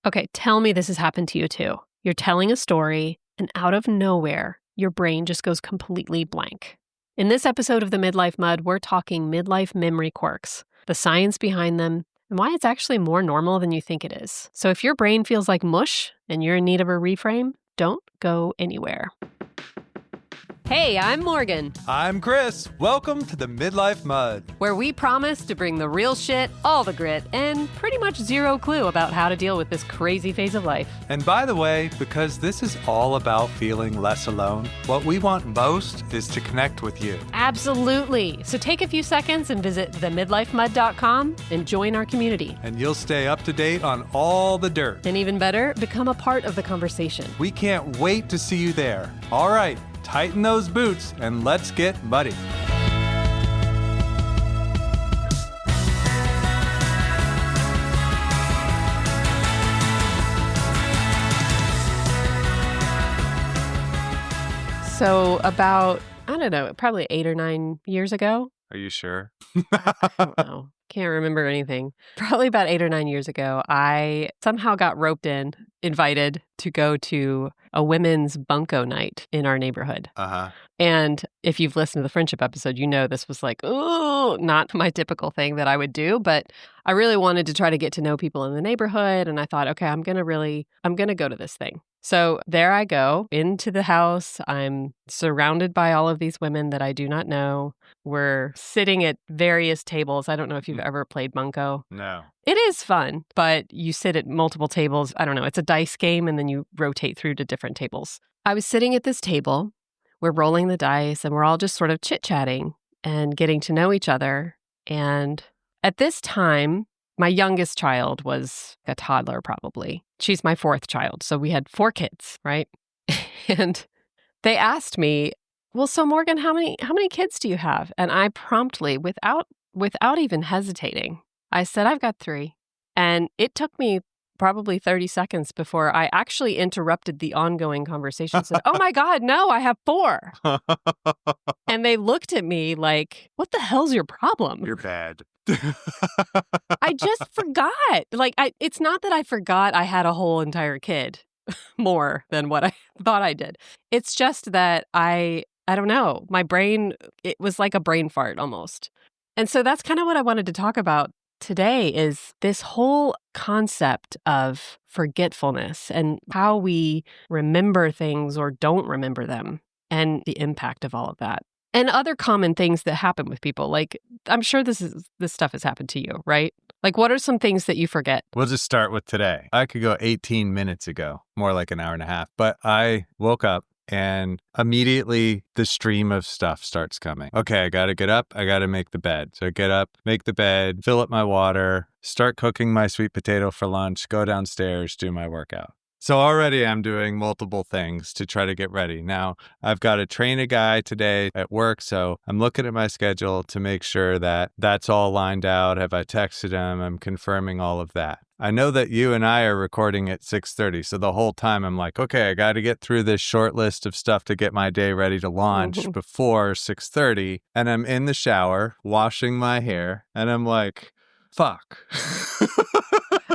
Okay, tell me this has happened to you too. You're telling a story, and out of nowhere, your brain just goes completely blank. In this episode of the Midlife Mud, we're talking midlife memory quirks, the science behind them, and why it's actually more normal than you think it is. So if your brain feels like mush and you're in need of a reframe, don't go anywhere. Hey, I'm Morgan. I'm Chris. Welcome to the Midlife Mud, where we promise to bring the real shit, all the grit, and pretty much zero clue about how to deal with this crazy phase of life. And by the way, because this is all about feeling less alone, what we want most is to connect with you. Absolutely. So take a few seconds and visit themidlifemud.com and join our community. And you'll stay up to date on all the dirt. And even better, become a part of the conversation. We can't wait to see you there. All right. Tighten those boots and let's get muddy. So about, I don't know, probably 8 or 9 years ago. Are you sure? I don't know. Can't remember anything. Probably about 8 or 9 years ago, I somehow got invited to go to a women's bunco night in our neighborhood. And if you've listened to the friendship episode, you know this was like, ooh, not my typical thing that I would do. But I really wanted to try to get to know people in the neighborhood. And I thought, okay, I'm going to go to this thing. So there I go into the house. I'm surrounded by all of these women that I do not know. We're sitting at various tables. I don't know if you've ever played bunco. No. It is fun, but you sit at multiple tables. I don't know. It's a dice game, and then you rotate through to different tables. I was sitting at this table. We're rolling the dice, and we're all just sort of chit-chatting and getting to know each other. And at this time, my youngest child was a toddler, probably. She's my 4th child. So we had 4 kids, right? And they asked me, well, so Morgan, how many kids do you have? And I promptly, without even hesitating, I said, I've got 3. And it took me probably 30 seconds before I actually interrupted the ongoing conversation and said, oh my God, no, I have 4. And they looked at me like, what the hell's your problem? You're bad. I just forgot. It's not that I forgot I had a whole entire kid more than what I thought I did. It's just that I don't know. My brain, it was like a brain fart almost. And so that's kind of what I wanted to talk about today is this whole concept of forgetfulness and how we remember things or don't remember them and the impact of all of that. And other common things that happen with people. Like, I'm sure this stuff has happened to you, right? Like, what are some things that you forget? We'll just start with today. I could go 18 minutes ago, more like an hour and a half. But I woke up and immediately the stream of stuff starts coming. Okay, I got to get up. I got to make the bed. So I get up, make the bed, fill up my water, start cooking my sweet potato for lunch, go downstairs, do my workout. So already I'm doing multiple things to try to get ready. Now, I've got to train a guy today at work, so I'm looking at my schedule to make sure that that's all lined out. Have I texted him? I'm confirming all of that. I know that you and I are recording at 6:30, so the whole time I'm like, okay, I got to get through this short list of stuff to get my day ready to launch before 6:30, and I'm in the shower washing my hair, and I'm like, fuck.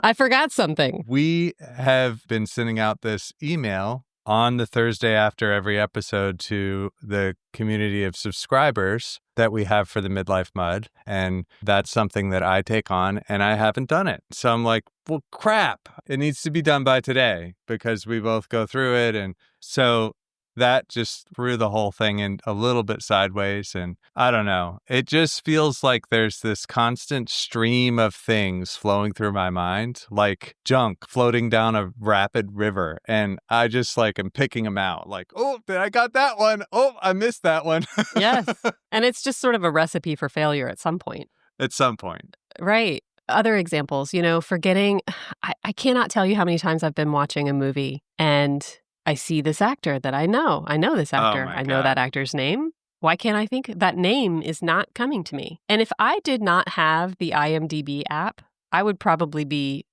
I forgot something. We have been sending out this email on the Thursday after every episode to the community of subscribers that we have for the Midlife Mud. And that's something that I take on, and I haven't done it. So I'm like, well, crap. It needs to be done by today because we both go through it. And so that just threw the whole thing in a little bit sideways. And I don't know. It just feels like there's this constant stream of things flowing through my mind, like junk floating down a rapid river. And I just am picking them out. Like, oh, I got that one. Oh, I missed that one. Yes. And it's just sort of a recipe for failure at some point. At some point. Right. Other examples, forgetting. I cannot tell you how many times I've been watching a movie and I see this actor that I know. I know this actor. Oh I know that actor's name. Why can't I think that name is not coming to me? And if I did not have the IMDb app, I would probably be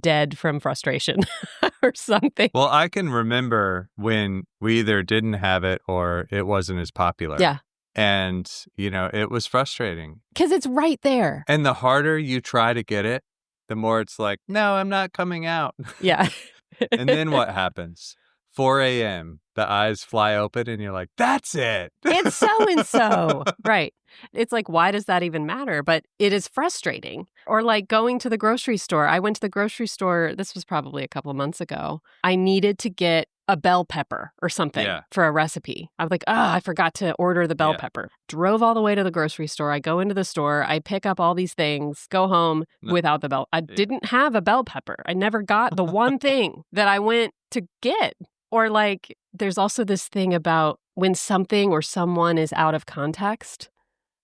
dead from frustration or something. Well, I can remember when we either didn't have it or it wasn't as popular. Yeah. And, it was frustrating. Because it's right there. And the harder you try to get it, the more it's like, no, I'm not coming out. Yeah. And then what happens? 4 a.m., the eyes fly open and you're like, that's it. It's so-and-so. Right. It's like, why does that even matter? But it is frustrating. Or like going to the grocery store. I went to the grocery store, this was probably a couple of months ago. I needed to get a bell pepper or something for a recipe. I was like, I forgot to order the bell pepper. Drove all the way to the grocery store. I go into the store. I pick up all these things, go home without the bell. I didn't have a bell pepper. I never got the one thing that I went to get. Or like, there's also this thing about when something or someone is out of context.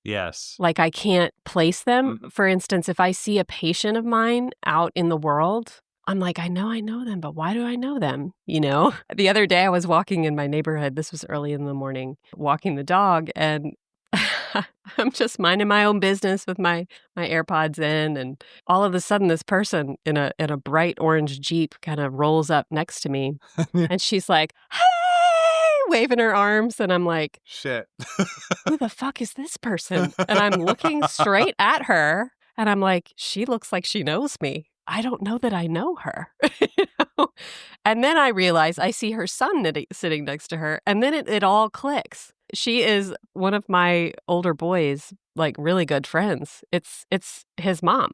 Yes. Like I can't place them. For instance, if I see a patient of mine out in the world, I'm like, I know them, but why do I know them? You know, the other day I was walking in my neighborhood. This was early in the morning, walking the dog, and I'm just minding my own business with my AirPods in, and all of a sudden this person in a bright orange Jeep kind of rolls up next to me, and she's like, "Hey!" waving her arms, and I'm like, shit. Who the fuck is this person? And I'm looking straight at her, and I'm like, she looks like she knows me. I don't know that I know her. You know? And then I realize I see her son sitting next to her, and then it all clicks. She is one of my older boys, like really good friends. It's his mom.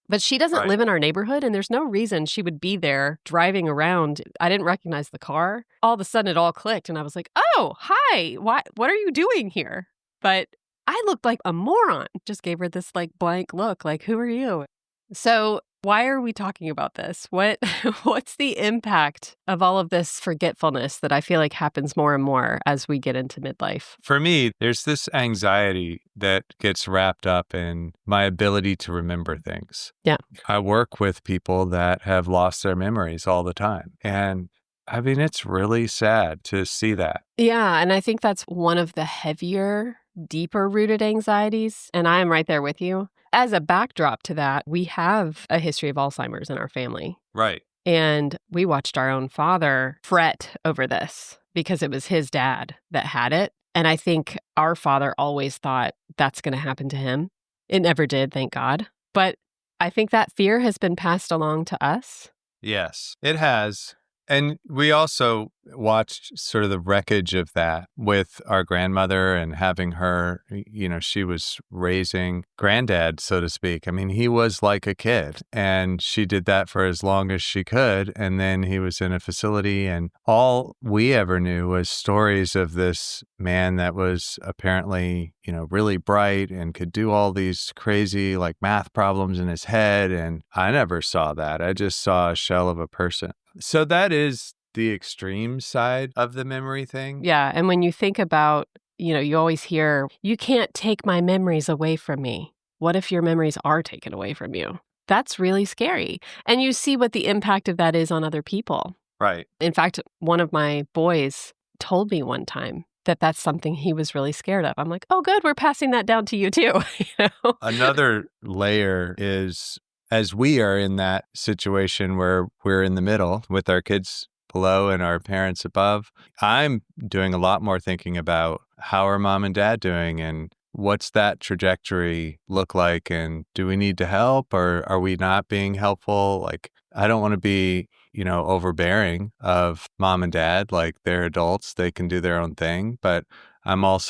But she doesn't live in our neighborhood, and there's no reason she would be there driving around. I didn't recognize the car. All of a sudden, it all clicked, and I was like, oh, hi, what are you doing here? But I looked like a moron. Just gave her this like blank look, like, who are you? So why are we talking about this? What's the impact of all of this forgetfulness that I feel like happens more and more as we get into midlife? For me, there's this anxiety that gets wrapped up in my ability to remember things. Yeah. I work with people that have lost their memories all the time. And I mean, it's really sad to see that. Yeah. And I think that's one of the heavier, deeper rooted anxieties. And I am right there with you. As a backdrop to that, we have a history of Alzheimer's in our family. Right. And we watched our own father fret over this because it was his dad that had it. And I think our father always thought that's going to happen to him. It never did, thank God. But I think that fear has been passed along to us. Yes, it has. And we also watched sort of the wreckage of that with our grandmother and having her, you know, she was raising granddad, so to speak. I mean, he was like a kid, and she did that for as long as she could. And then he was in a facility, and all we ever knew was stories of this man that was apparently, you know, really bright and could do all these crazy like math problems in his head. And I never saw that. I just saw a shell of a person. So that is the extreme side of the memory thing. Yeah. And when you think about, you know, you always hear, you can't take my memories away from me. What if your memories are taken away from you? That's really scary. And you see what the impact of that is on other people. Right. In fact, one of my boys told me one time that that's something he was really scared of. I'm like, oh, good. We're passing that down to you too. You know? Another layer is, as we are in that situation where we're in the middle with our kids below and our parents above, I'm doing a lot more thinking about how are mom and dad doing and what's that trajectory look like, and do we need to help or are we not being helpful? Like, I don't want to be, you know, overbearing of mom and dad. Like, they're adults, they can do their own thing, but I want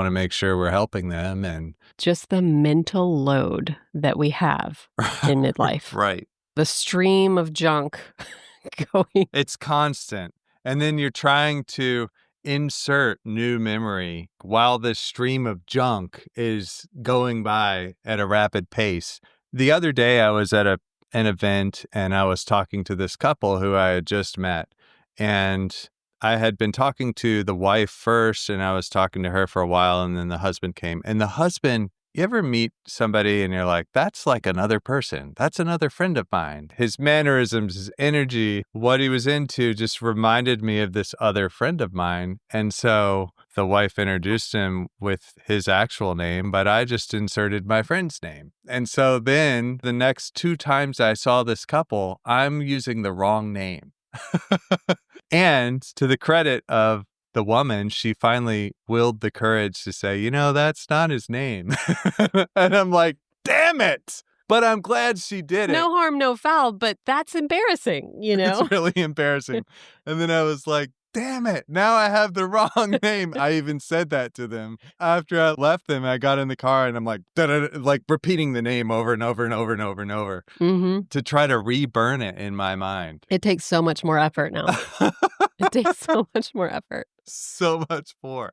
to make sure we're helping them. And just the mental load that we have in midlife. Right. The stream of junk going. It's constant. And then you're trying to insert new memory while this stream of junk is going by at a rapid pace. The other day I was at an event and I was talking to this couple who I had just met, and I had been talking to the wife first, and I was talking to her for a while, and then the husband came. And the husband, you ever meet somebody and you're like, that's like another person. That's another friend of mine. His mannerisms, his energy, what he was into just reminded me of this other friend of mine. And so the wife introduced him with his actual name, but I just inserted my friend's name. And so then the next 2 times I saw this couple, I'm using the wrong name. And to the credit of the woman, she finally willed the courage to say, you know, that's not his name. And I'm like, damn it. But I'm glad she did it. No harm, no foul, but that's embarrassing, you know? It's really embarrassing. And then I was like, damn it, now I have the wrong name. I even said that to them. After I left them, I got in the car and I'm like, like repeating the name over and over and over and over and over to try to reburn it in my mind. It takes so much more effort now. It takes so much more effort. So much more.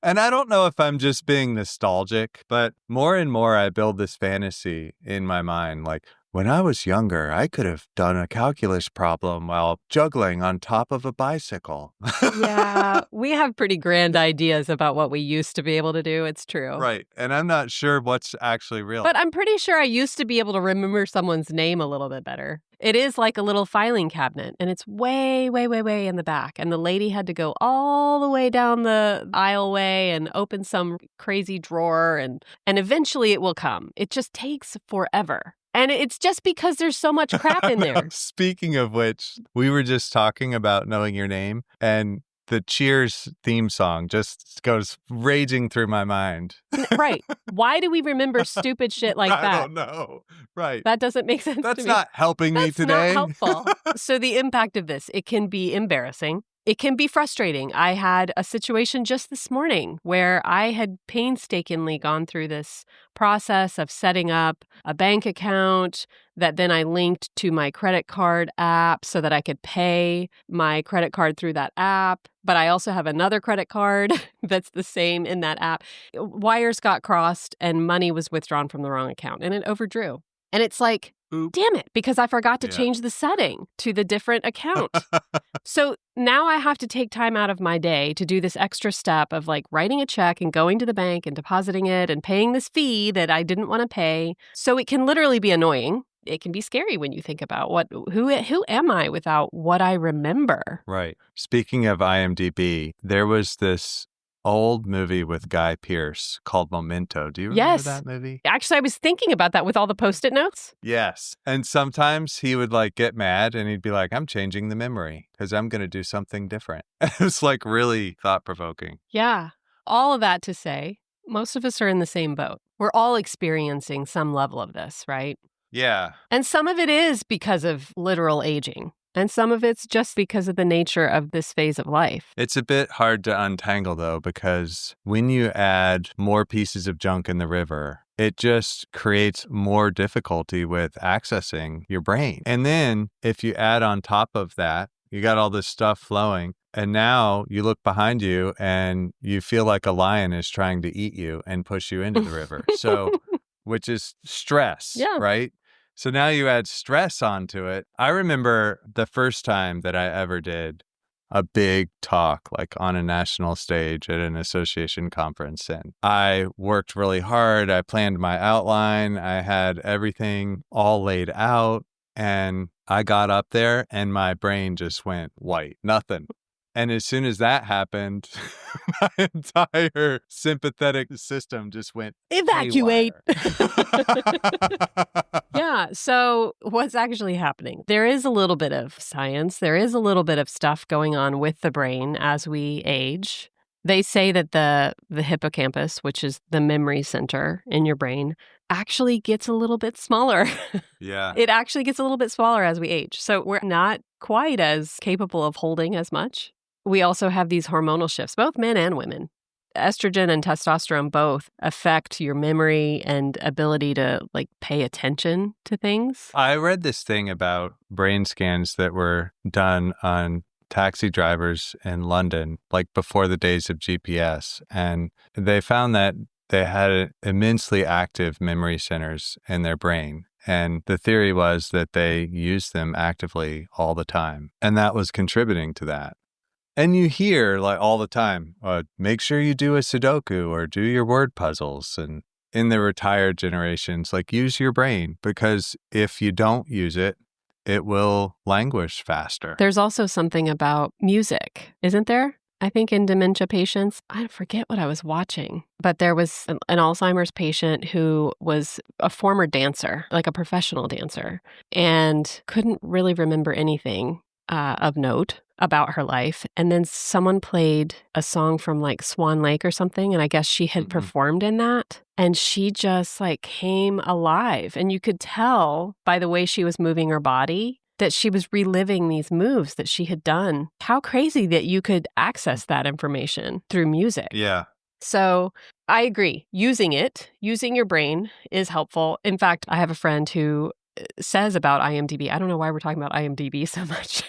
And I don't know if I'm just being nostalgic, but more and more I build this fantasy in my mind. Like, when I was younger, I could have done a calculus problem while juggling on top of a bicycle. Yeah, we have pretty grand ideas about what we used to be able to do. It's true. Right. And I'm not sure what's actually real. But I'm pretty sure I used to be able to remember someone's name a little bit better. It is like a little filing cabinet, and it's way, way, way, way in the back. And the lady had to go all the way down the aisleway and open some crazy drawer, and eventually it will come. It just takes forever. And it's just because there's so much crap in there. Speaking of which, we were just talking about knowing your name, and the Cheers theme song just goes raging through my mind. Right. Why do we remember stupid shit like that? I don't know. Right. That doesn't make sense to me. That's not helping me today. That's not helpful. So the impact of this, it can be embarrassing. It can be frustrating. I had a situation just this morning where I had painstakingly gone through this process of setting up a bank account that then I linked to my credit card app so that I could pay my credit card through that app. But I also have another credit card that's the same in that app. Wires got crossed and money was withdrawn from the wrong account and it overdrew. And it's like, damn it, because I forgot to change the setting to the different account. So now I have to take time out of my day to do this extra step of like writing a check and going to the bank and depositing it and paying this fee that I didn't want to pay. So it can literally be annoying. It can be scary when you think about who am I without what I remember? Right. Speaking of IMDb, there was this old movie with Guy Pearce called Memento. Do you remember that movie? Actually, I was thinking about that with all the Post-it notes. Yes. And sometimes he would like get mad and he'd be like, I'm changing the memory because I'm going to do something different. It was like really thought-provoking. Yeah. All of that to say, most of us are in the same boat. We're all experiencing some level of this, right? Yeah. And some of it is because of literal aging. And some of it's just because of the nature of this phase of life. It's a bit hard to untangle, though, because when you add more pieces of junk in the river, it just creates more difficulty with accessing your brain. And then if you add on top of that, you got all this stuff flowing, and now you look behind you and you feel like a lion is trying to eat you and push you into the river. So, which is stress, right? So now you add stress onto it. I remember the first time that I ever did a big talk, like on a national stage at an association conference. And I worked really hard. I planned my outline. I had everything all laid out. And I got up there and my brain just went white, nothing. And as soon as that happened, my entire sympathetic system just went evacuate. Yeah. So what's actually happening? There is a little bit of science. There is a little bit of stuff going on with the brain as we age. They say that the hippocampus, which is the memory center in your brain, actually gets a little bit smaller. Yeah. It actually gets a little bit smaller as we age. So we're not quite as capable of holding as much. We also have these hormonal shifts, both men and women. Estrogen and testosterone both affect your memory and ability to like pay attention to things. I read this thing about brain scans that were done on taxi drivers in London, like before the days of GPS. And they found that they had immensely active memory centers in their brain. And the theory was that they used them actively all the time. And that was contributing to that. And you hear like all the time, make sure you do a Sudoku or do your word puzzles. And in the retired generations, like use your brain, because if you don't use it, it will languish faster. There's also something about music, isn't there? I think in dementia patients, I forget what I was watching, but there was an Alzheimer's patient who was a former dancer, like a professional dancer, and couldn't really remember anything of note about her life. And then someone played a song from like Swan Lake or something. And I guess she had performed in that. And she just like came alive. And you could tell by the way she was moving her body that she was reliving these moves that she had done. How crazy that you could access that information through music. Yeah. So I agree. Using your brain is helpful. In fact, I have a friend who says about IMDb, I don't know why we're talking about IMDb so much,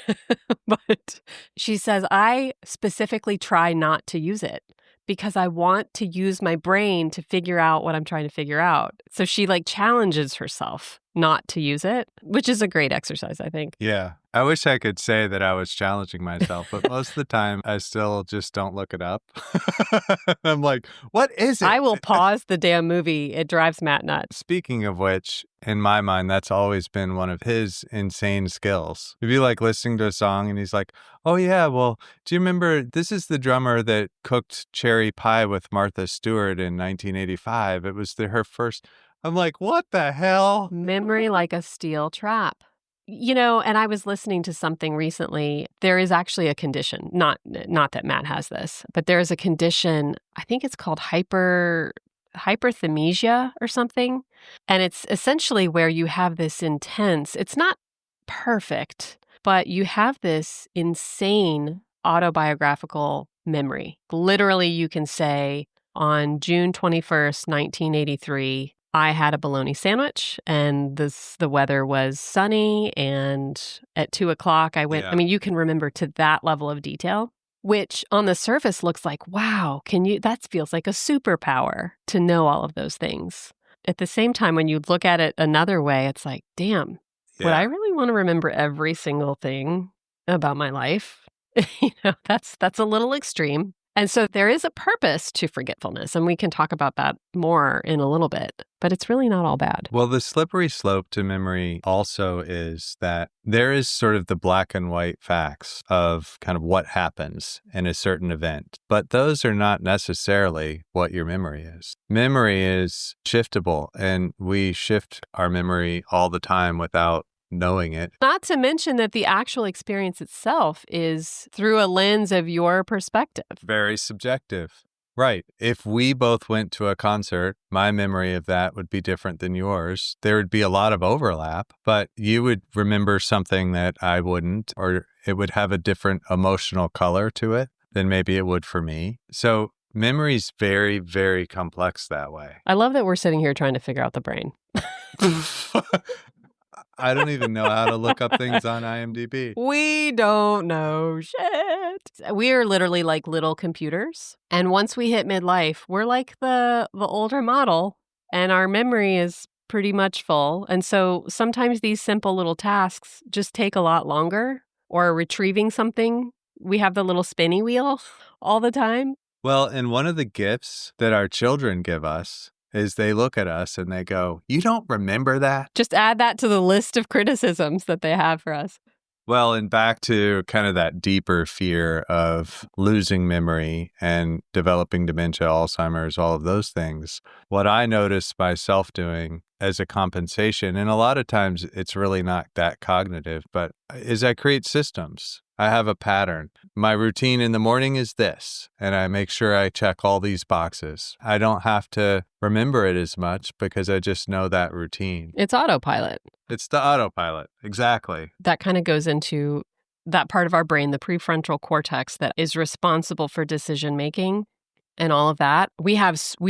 but she says, I specifically try not to use it because I want to use my brain to figure out what I'm trying to figure out. So she like challenges herself not to use it, which is a great exercise, I think. Yeah. I wish I could say that I was challenging myself, but most of the time I still just don't look it up. I'm like, what is it? I will pause the damn movie. It drives Matt nuts. Speaking of which, in my mind, that's always been one of his insane skills. If you like listening to a song and he's like, oh yeah, well, do you remember this is the drummer that cooked cherry pie with Martha Stewart in 1985? It was her first. I'm like, what the hell? Memory like a steel trap. You know, and I was listening to something recently. There is actually a condition, not that Matt has this, but there is a condition, I think it's called hyperthymesia or something. And it's essentially where you have this intense, it's not perfect, but you have this insane autobiographical memory. Literally, you can say on June 21st, 1983, I had a bologna sandwich and the weather was sunny, and at 2:00 I went, I mean, you can remember to that level of detail, which on the surface looks like, wow, that feels like a superpower to know all of those things. At the same time, when you look at it another way, it's like, damn, would I really want to remember every single thing about my life? That's a little extreme. And so there is a purpose to forgetfulness, and we can talk about that more in a little bit, but it's really not all bad. Well, the slippery slope to memory also is that there is sort of the black and white facts of kind of what happens in a certain event, but those are not necessarily what your memory is. Memory is shiftable, and we shift our memory all the time without knowing it. Not to mention that the actual experience itself is through a lens of your perspective. Very subjective. Right. If we both went to a concert, my memory of that would be different than yours. There would be a lot of overlap, but you would remember something that I wouldn't, or it would have a different emotional color to it than maybe it would for me. So memory's very, very complex that way. I love that we're sitting here trying to figure out the brain. I don't even know how to look up things on IMDb. We don't know shit. We are literally like little computers. And once we hit midlife, we're like the older model, and our memory is pretty much full. And so sometimes these simple little tasks just take a lot longer, or retrieving something. We have the little spinny wheel all the time. Well, and one of the gifts that our children give us is they look at us and they go, you don't remember that? Just add that to the list of criticisms that they have for us. Well, and back to kind of that deeper fear of losing memory and developing dementia, Alzheimer's, all of those things. What I notice myself doing as a compensation, and a lot of times it's really not that cognitive, but is I create systems. I have a pattern. My routine in the morning is this, and I make sure I check all these boxes. I don't have to remember it as much because I just know that routine. It's autopilot. It's the autopilot. Exactly. That kind of goes into that part of our brain, the prefrontal cortex, that is responsible for decision making and all of that. We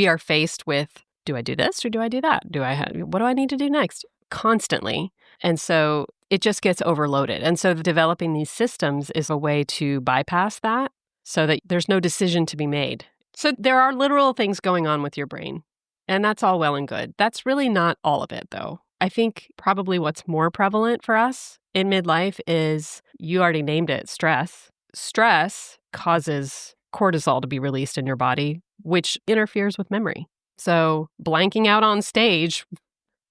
are faced with, do I do this or do I do that? What do I need to do next? Constantly. And so it just gets overloaded. And so developing these systems is a way to bypass that so that there's no decision to be made. So there are literal things going on with your brain, and that's all well and good. That's really not all of it, though. I think probably what's more prevalent for us in midlife is, you already named it, stress. Stress causes cortisol to be released in your body, which interferes with memory. So blanking out on stage,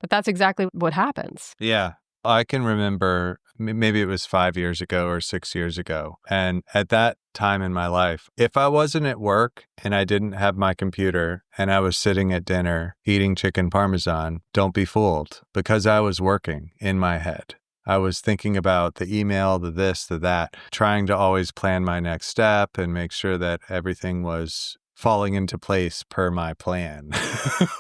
but that's exactly what happens. Yeah. I can remember, maybe it was 5 years ago or 6 years ago. And at that time in my life, if I wasn't at work and I didn't have my computer and I was sitting at dinner eating chicken parmesan, don't be fooled, because I was working in my head. I was thinking about the email, the this, the that, trying to always plan my next step and make sure that everything was falling into place per my plan,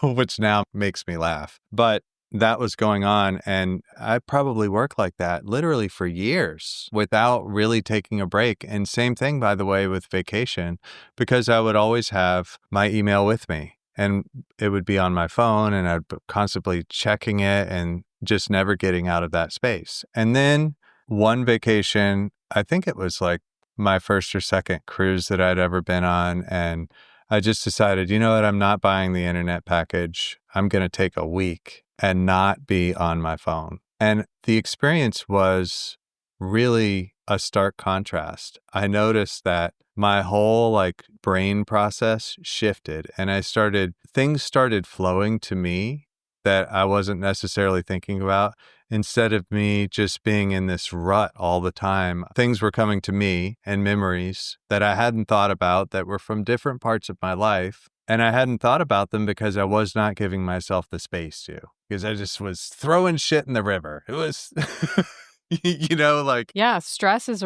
which now makes me laugh. But that was going on. And I probably worked like that literally for years without really taking a break. And same thing, by the way, with vacation, because I would always have my email with me and it would be on my phone and I'd be constantly checking it and just never getting out of that space. And then one vacation, I think it was like my first or second cruise that I'd ever been on. And I just decided, you know what, I'm not buying the internet package. I'm going to take a week and not be on my phone. And the experience was really a stark contrast. I noticed that my whole brain process shifted and things started flowing to me that I wasn't necessarily thinking about. Instead of me just being in this rut all the time, things were coming to me and memories that I hadn't thought about that were from different parts of my life. And I hadn't thought about them because I was not giving myself the space to, because I just was throwing shit in the river. It was, Yeah, stress is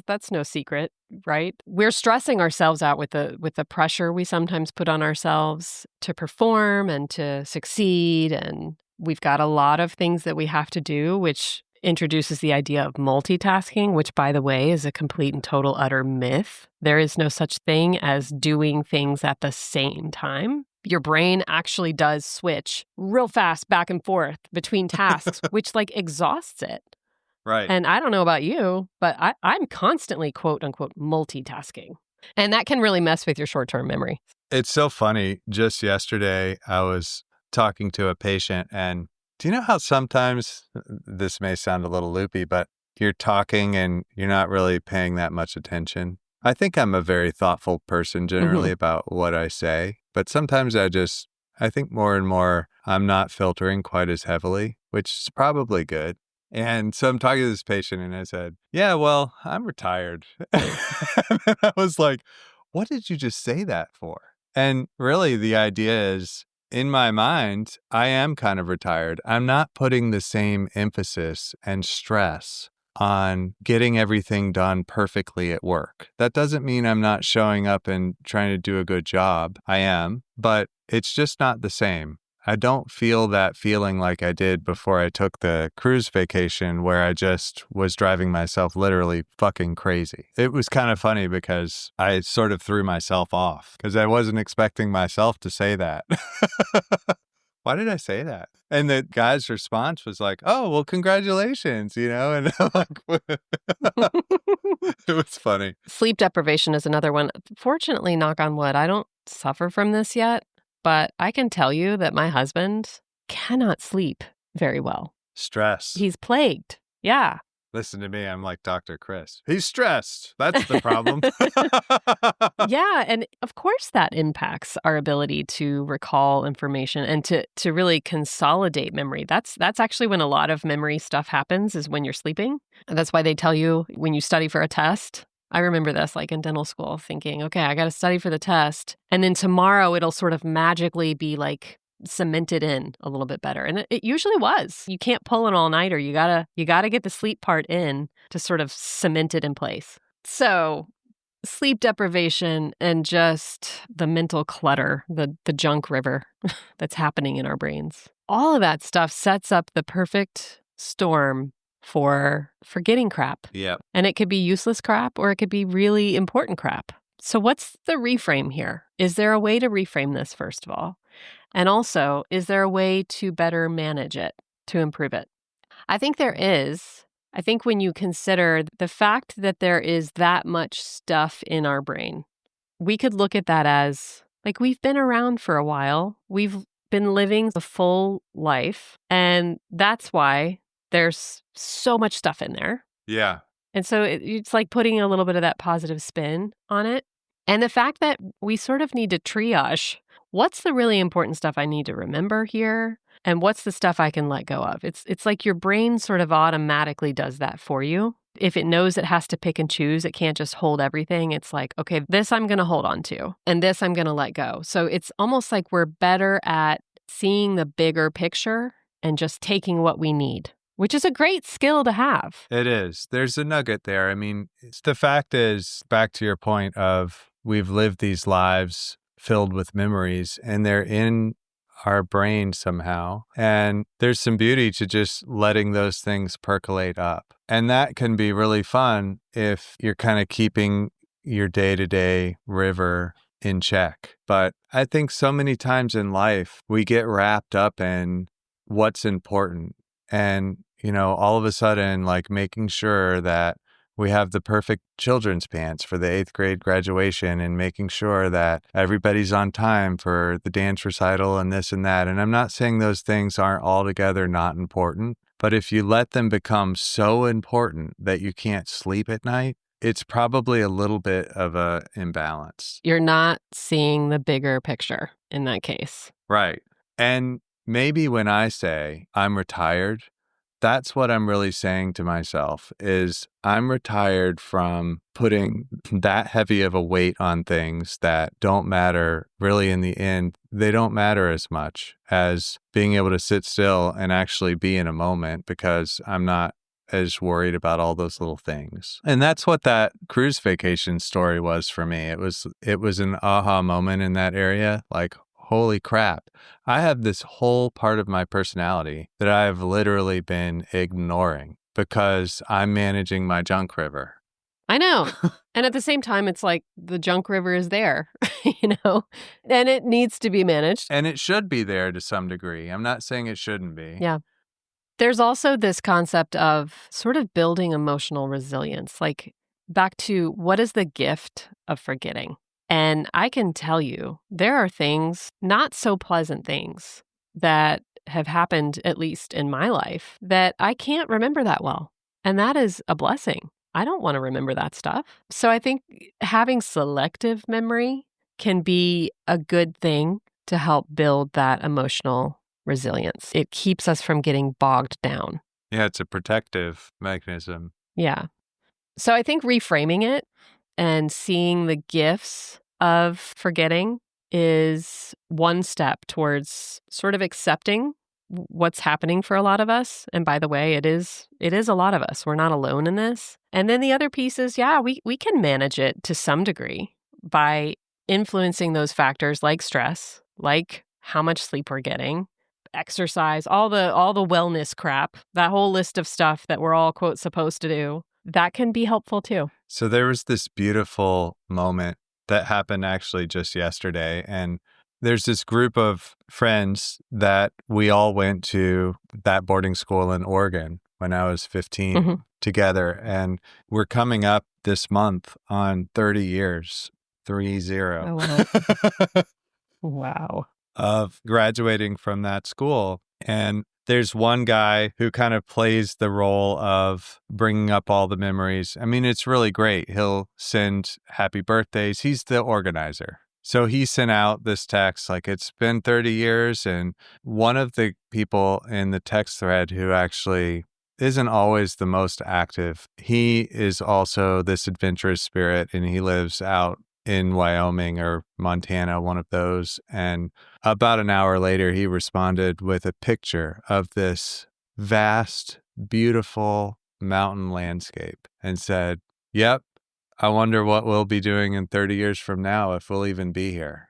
that's no secret, right? We're stressing ourselves out with the pressure we sometimes put on ourselves to perform and to succeed. And we've got a lot of things that we have to do, which introduces the idea of multitasking, which, by the way, is a complete and total utter myth. There is no such thing as doing things at the same time. Your brain actually does switch real fast back and forth between tasks, which exhausts it. Right. And I don't know about you, but I'm constantly, quote unquote, multitasking. And that can really mess with your short-term memory. It's so funny. Just yesterday, I was talking to a patient, and do you know how sometimes, this may sound a little loopy, but you're talking and you're not really paying that much attention? I think I'm a very thoughtful person generally about what I say, but sometimes I think more and more I'm not filtering quite as heavily, which is probably good. And so I'm talking to this patient and I said, yeah, well, I'm retired. And I was like, what did you just say that for? And really the idea is, in my mind, I am kind of retired. I'm not putting the same emphasis and stress on getting everything done perfectly at work. That doesn't mean I'm not showing up and trying to do a good job. I am, but it's just not the same. I don't feel that feeling like I did before I took the cruise vacation, where I just was driving myself literally fucking crazy. It was kind of funny because I sort of threw myself off because I wasn't expecting myself to say that. Why did I say that? And the guy's response was like, oh, well, congratulations, and I'm like, it was funny. Sleep deprivation is another one. Fortunately, knock on wood, I don't suffer from this yet. But I can tell you that my husband cannot sleep very well. Stress. He's plagued. Yeah. Listen to me. I'm like Dr. Chris. He's stressed. That's the problem. Yeah. And of course that impacts our ability to recall information and to really consolidate memory. That's actually when a lot of memory stuff happens, is when you're sleeping. And that's why they tell you when you study for a test. I remember this in dental school thinking, okay, I got to study for the test. And then tomorrow it'll sort of magically be cemented in a little bit better. And it usually was. You can't pull an all-nighter. You gotta get the sleep part in to sort of cement it in place. So sleep deprivation and just the mental clutter, the junk river that's happening in our brains. All of that stuff sets up the perfect storm for forgetting crap. Yeah. And it could be useless crap or it could be really important crap. So what's the reframe here? Is there a way to reframe this, first of all? And also, is there a way to better manage it, to improve it? I think there is. I think when you consider the fact that there is that much stuff in our brain, we could look at that as we've been around for a while. We've been living a full life. And that's why there's so much stuff in there. Yeah. And so it's like putting a little bit of that positive spin on it. And the fact that we sort of need to triage, what's the really important stuff I need to remember here? And what's the stuff I can let go of? It's like your brain sort of automatically does that for you. If it knows it has to pick and choose, it can't just hold everything. It's like, okay, this I'm going to hold on to, and this I'm going to let go. So it's almost like we're better at seeing the bigger picture and just taking what we need, which is a great skill to have. It is. There's a nugget there. I mean, the fact is, back to your point of we've lived these lives filled with memories and they're in our brain somehow. And there's some beauty to just letting those things percolate up. And that can be really fun if you're kind of keeping your day-to-day river in check. But I think so many times in life, we get wrapped up in what's important. And, all of a sudden, like making sure that we have the perfect children's pants for the 8th grade graduation and making sure that everybody's on time for the dance recital and this and that. And I'm not saying those things aren't altogether not important, but if you let them become so important that you can't sleep at night, it's probably a little bit of a imbalance. You're not seeing the bigger picture in that case. Right. And maybe when I say I'm retired, that's what I'm really saying to myself is I'm retired from putting that heavy of a weight on things that don't matter really in the end. They don't matter as much as being able to sit still and actually be in a moment because I'm not as worried about all those little things. And that's what that cruise vacation story was for me. It was an aha moment in that area. Like, holy crap. I have this whole part of my personality that I have literally been ignoring because I'm managing my junk river. I know. And at the same time, it's like the junk river is there, and it needs to be managed. And it should be there to some degree. I'm not saying it shouldn't be. Yeah. There's also this concept of sort of building emotional resilience, like back to what is the gift of forgetting? And I can tell you, there are things, not so pleasant things, that have happened, at least in my life, that I can't remember that well. And that is a blessing. I don't want to remember that stuff. So I think having selective memory can be a good thing to help build that emotional resilience. It keeps us from getting bogged down. Yeah, it's a protective mechanism. Yeah. So I think reframing it and seeing the gifts of forgetting is one step towards sort of accepting what's happening for a lot of us. And by the way, it is a lot of us. We're not alone in this. And then the other piece is, we can manage it to some degree by influencing those factors like stress, like how much sleep we're getting, exercise, all the wellness crap, that whole list of stuff that we're all, quote, supposed to do. That can be helpful too. So there was this beautiful moment that happened actually just yesterday. And there's this group of friends that we all went to that boarding school in Oregon when I was 15 together. And we're coming up this month on 30 years, 30. Oh, wow. Wow. Of graduating from that school. And there's one guy who kind of plays the role of bringing up all the memories. I mean, it's really great. He'll send happy birthdays. He's the organizer. So he sent out this text like, it's been 30 years. And one of the people in the text thread who actually isn't always the most active, he is also this adventurous spirit and he lives out in Wyoming or Montana, one of those. And about an hour later, he responded with a picture of this vast, beautiful mountain landscape and said, "Yep, I wonder what we'll be doing in 30 years from now, if we'll even be here."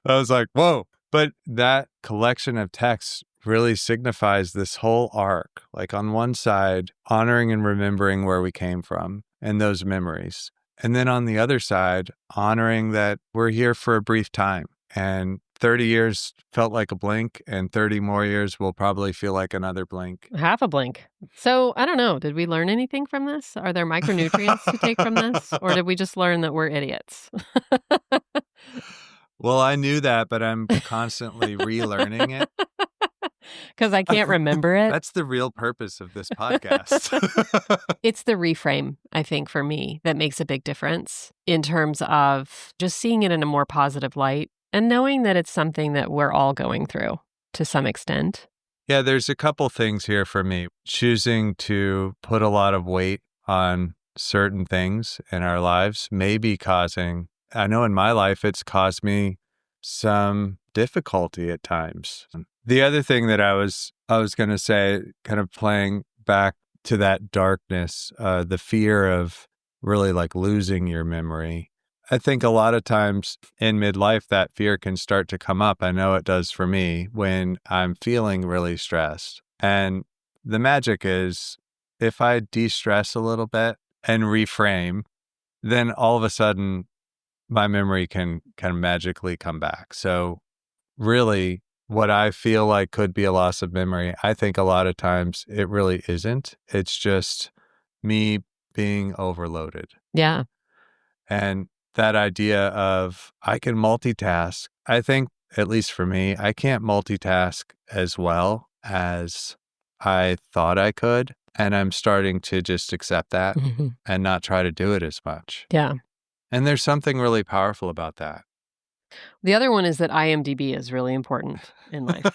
I was like, whoa. But that collection of texts really signifies this whole arc. Like on one side, honoring and remembering where we came from and those memories. And then on the other side, honoring that we're here for a brief time. And 30 years felt like a blink, and 30 more years will probably feel like another blink. Half a blink. So I don't know. Did we learn anything from this? Are there micronutrients to take from this? Or did we just learn that we're idiots? Well, I knew that, but I'm constantly relearning it. Because I can't remember it. That's the real purpose of this podcast. It's the reframe, I think, for me, that makes a big difference in terms of just seeing it in a more positive light and knowing that it's something that we're all going through to some extent. Yeah, there's a couple things here for me. Choosing to put a lot of weight on certain things in our lives may be causing, I know in my life, it's caused me some difficulty at times. The other thing that I was going to say, kind of playing back to that darkness, the fear of really like losing your memory. I think a lot of times in midlife, that fear can start to come up. I know it does for me when I'm feeling really stressed. And the magic is if I de-stress a little bit and reframe, then all of a sudden my memory can kind of magically come back. So really, what I feel like could be a loss of memory, I think a lot of times it really isn't. It's just me being overloaded. Yeah. And that idea of I can multitask, I think, at least for me, I can't multitask as well as I thought I could. And I'm starting to just accept that and not try to do it as much. Yeah. And there's something really powerful about that. The other one is that IMDb is really important in life.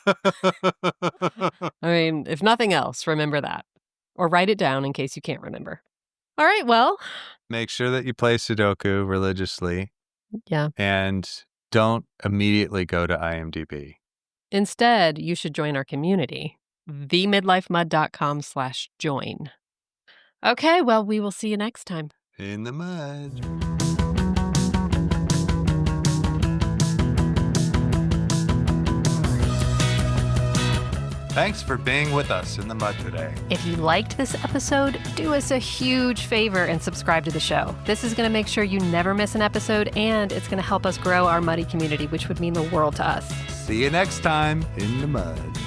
I mean, if nothing else, remember that. Or write it down in case you can't remember. All right, well. Make sure that you play Sudoku religiously. Yeah. And don't immediately go to IMDb. Instead, you should join our community, themidlifemud.com/join. Okay, well, we will see you next time. In the mud. Thanks for being with us in the mud today. If you liked this episode, do us a huge favor and subscribe to the show. This is going to make sure you never miss an episode, and it's going to help us grow our muddy community, which would mean the world to us. See you next time in the mud.